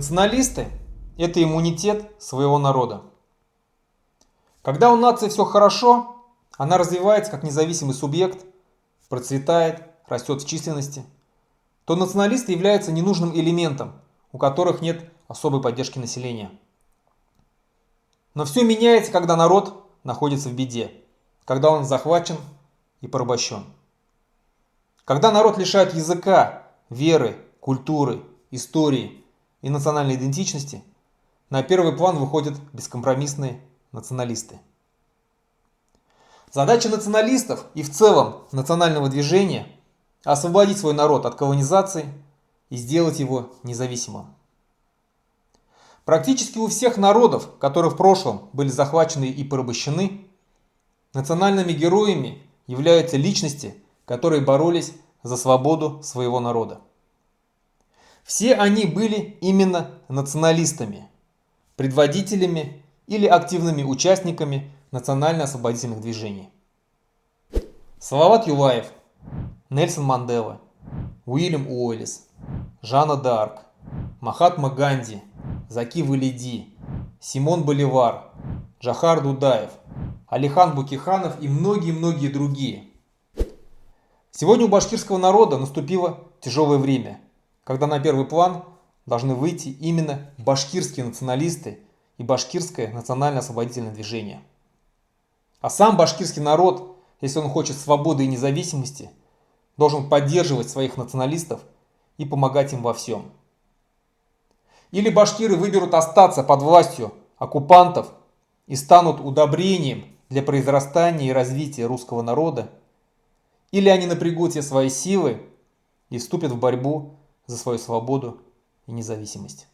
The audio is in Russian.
Националисты– это иммунитет своего народа. Когда у нации все хорошо, она развивается как независимый субъект, процветает, растет в численности, то националисты являются ненужным элементом, у которых нет особой поддержки населения. Но все меняется, когда народ находится в беде, когда он захвачен и порабощен. Когда народ лишают языка, веры, культуры, истории и национальной идентичности, на первый план выходят бескомпромиссные националисты. Задача националистов и в целом национального движения – освободить свой народ от колонизации и сделать его независимым. Практически у всех народов, которые в прошлом были захвачены и порабощены, национальными героями являются личности, которые боролись за свободу своего народа. Все они были именно националистами, предводителями или активными участниками национально-освободительных движений. Салават Юлаев, Нельсон Мандела, Уильям Уоллес, Жанна д'Арк, Махатма Ганди, Заки Валиди, Симон Боливар, Джохар Дудаев, Алихан Бөкейханов и многие-многие другие. Сегодня у башкирского народа наступило тяжелое время, когда на первый план должны выйти именно башкирские националисты и башкирское национально-освободительное движение. А сам башкирский народ, если он хочет свободы и независимости, должен поддерживать своих националистов и помогать им во всем. Или башкиры выберут остаться под властью оккупантов и станут удобрением для произрастания и развития русского народа, или они напрягут все свои силы и вступят в борьбу за свою свободу и независимость.